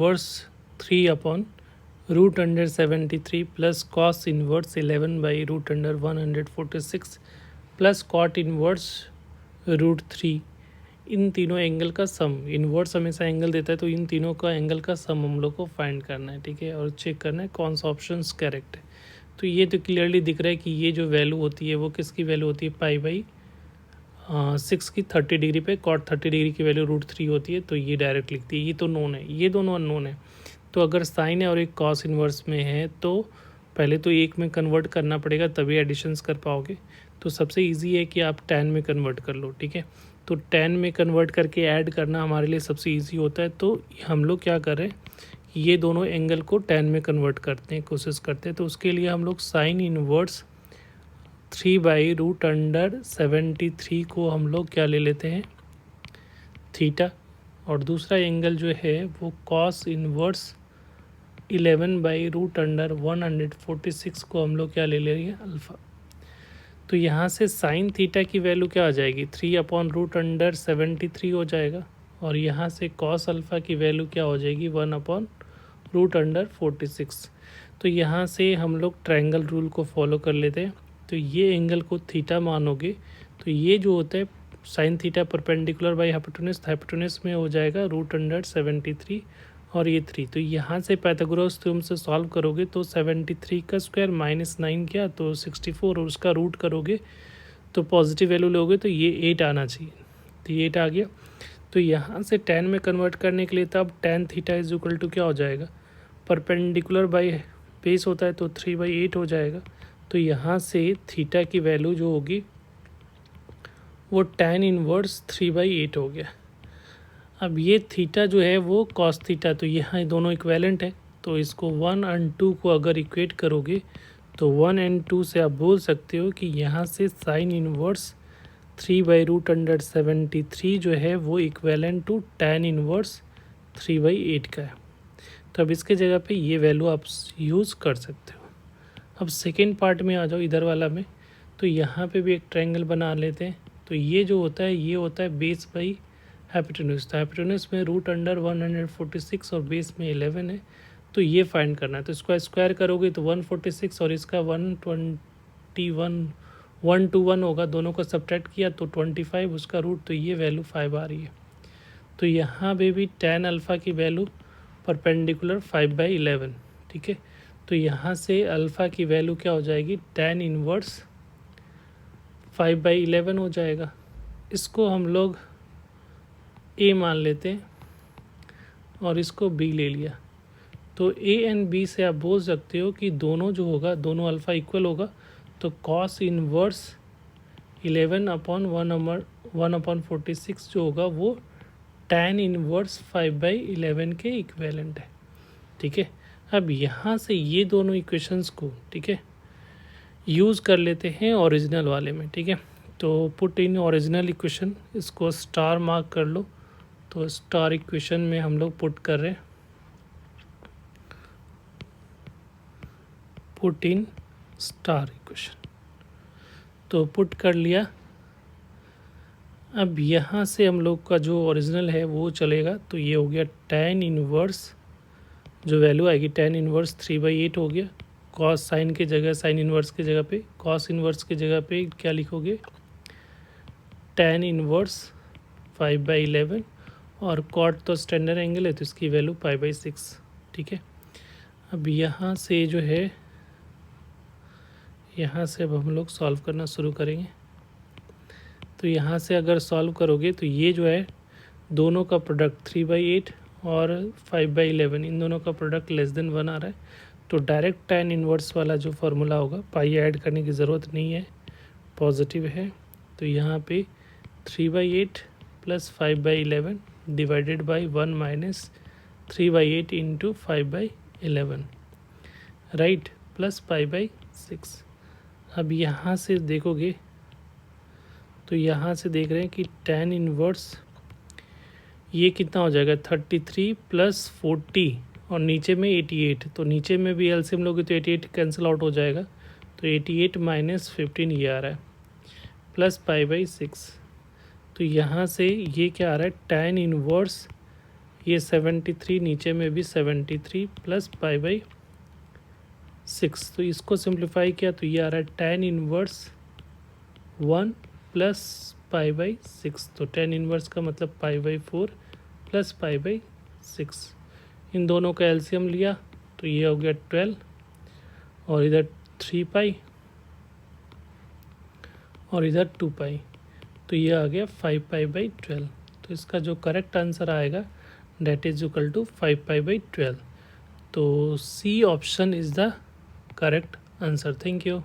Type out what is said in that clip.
Inverse 3 upon root under 73 plus cos inverse 11 by root under 146 plus cot inverse root 3, इन तीनों angle का सम। Inverse हमेशा angle देता है, तो इन तीनों का एंगल का सम हम लोग को फाइंड करना है, ठीक है, और चेक करना है कौन सा ऑप्शन करेक्ट है। तो ये तो क्लियरली दिख रहा है कि ये जो वैल्यू होती है वो किसकी वैल्यू होती है, पाई बाई 6 की 30 डिग्री पे कॉट 30 डिग्री की वैल्यू रूट 3 होती है, तो ये डायरेक्ट लिखती है। ये तो नोन है, ये दोनों अननोन है। तो अगर साइन है और एक कॉस इन्वर्स में है तो पहले तो एक में कन्वर्ट करना पड़ेगा, तभी एडिशंस कर पाओगे। तो सबसे इजी है कि आप टेन में कन्वर्ट कर लो, ठीक है। तो टेन में कन्वर्ट करके ऐड करना हमारे लिए सबसे इजी होता है। तो हम लोग क्या कर रहे हैं, ये दोनों एंगल को टेन में कन्वर्ट करते हैं, कोशिश करते हैं। तो उसके लिए हम लोग sine inverse 3 by root under 73 को हम लोग क्या ले लेते हैं, थीटा, और दूसरा एंगल जो है वो cos inverse 11 by root under 146 को हम लोग क्या ले लेंगे, अल्फ़ा। तो यहाँ से साइन थीटा की वैल्यू क्या आ जाएगी, 3 अपॉन रूट अंडर 73 हो जाएगा, और यहाँ से कॉस अल्फ़ा की वैल्यू क्या हो जाएगी, 1 अपॉन रूट अंडर 46। तो यहाँ से हम लोग ट्रायंगल रूल को फॉलो कर लेते हैं। तो ये एंगल को थीटा मानोगे तो ये जो होता है sine theta perpendicular by hypotenuse, hypotenuse में हो जाएगा रूट अंडर 73 और ये 3। तो यहाँ से पाइथागोरस थ्योरम से सॉल्व करोगे तो 73 का स्क्वायर माइनस 9 क्या, तो 64, और उसका रूट करोगे तो पॉजिटिव वैल्यू लोगे तो ये 8 आना चाहिए, तो ये 8 आ गया। तो यहाँ से टेन में कन्वर्ट करने के लिए तब tan theta is equal to क्या हो जाएगा, परपेंडिकुलर बाई बेस होता है तो 3/8 हो जाएगा। तो यहाँ से थीटा की वैल्यू जो होगी वो टेन इनवर्स 3/8 हो गया। अब ये थीटा जो है वो कॉस थीटा, तो यहाँ दोनों इक्वेलेंट है, तो इसको 1 और 2 को अगर इक्वेट करोगे तो 1 और 2 से आप बोल सकते हो कि यहाँ से sine inverse 3 by root under 73 जो है वो इक्वेलेंट टू टेन इनवर्स 3/8 का है। तो अब इसके जगह पे ये वैल्यू आप यूज़ कर सकते हो। अब सेकेंड पार्ट में आ जाओ, इधर वाला में। तो यहाँ पे भी एक ट्रायंगल बना लेते हैं। तो ये जो होता है ये होता है बेस बाई हाइपोटेन्यूज। तो हाइपोटेन्यूज में रूट अंडर 146 और बेस में 11 है, तो ये फाइंड करना है। तो इसको स्क्वायर करोगे तो 146 और इसका 121 1 to 1 होगा, दोनों को सब्ट्रैक्ट किया तो 25 उसका रूट, तो ये वैल्यू 5 आ रही है। तो यहाँ पे भी टेन अल्फ़ा की वैल्यू परपेंडिकुलर 5/11, ठीक है। तो यहाँ से अल्फ़ा की वैल्यू क्या हो जाएगी, टेन इनवर्स 5/11 हो जाएगा। इसको हम लोग ए मान लेते हैं और इसको बी ले लिया। तो ए एंड बी से आप बोल सकते हो कि दोनों जो होगा, दोनों अल्फ़ा इक्वल होगा, तो कॉस इनवर्स 11 अपॉन 1/46 जो होगा वो टेन इनवर्स 5/11 के इक्वेलेंट है, ठीक है। अब यहाँ से ये दोनों इक्वेशंस को, ठीक है, यूज़ कर लेते हैं ओरिजिनल वाले में, ठीक है। तो पुट इन ओरिजिनल इक्वेशन, इसको स्टार मार्क कर लो। तो स्टार इक्वेशन में हम लोग पुट कर रहे हैं, पुट इन स्टार इक्वेशन। तो पुट कर लिया। अब यहाँ से हम लोग का जो ओरिजिनल है वो चलेगा, तो ये हो गया टेन इनवर्स, जो वैल्यू आएगी टेन इनवर्स 3/8 हो गया। कॉस साइन के जगह, साइन इनवर्स की जगह पे कॉस इनवर्स की जगह पे क्या लिखोगे, टेन इनवर्स 5/11, और कॉट तो स्टैंडर्ड एंगल है तो इसकी वैल्यू π/6, ठीक है। अब यहाँ से जो है, यहाँ से अब हम लोग सॉल्व करना शुरू करेंगे। तो यहाँ से अगर सॉल्व करोगे तो ये जो है दोनों का प्रोडक्ट 3/8 और 5/11, इन दोनों का प्रोडक्ट लेस देन 1 आ रहा है। तो डायरेक्ट टेन इनवर्स वाला जो फार्मूला होगा, पाई ऐड करने की ज़रूरत नहीं है, पॉजिटिव है। तो यहाँ पे 3/8 plus 5/11 divided by 1 minus 3/8 into 5/11, right, plus π/6। अब यहाँ से देखोगे तो यहाँ से देख रहे हैं कि टेन इनवर्स ये कितना हो जाएगा, 33 प्लस 40 और नीचे में 88। तो नीचे में भी एलसीएम लोगे तो 88 कैंसिल आउट हो जाएगा, तो 88 माइनस 15 ये आ रहा है, प्लस π/6। तो यहाँ से ये क्या आ रहा है, टेन इनवर्स ये 73, नीचे में भी 73 प्लस पाई बाई 6। तो इसको सिंप्लीफाई किया तो ये आ रहा है tan inverse 1 plus pi by 6। तो tan इनवर्स का मतलब pi by 4 plus pi by 6। इन दोनों का एलसीएम लिया तो ये हो गया 12 और इधर 3 पाई और इधर 2 पाई, तो ये आ गया 5 पाई बाई 12। तो इसका जो करेक्ट आंसर आएगा that is equal to 5 pi by 12। तो C option is the correct answer. Thank you.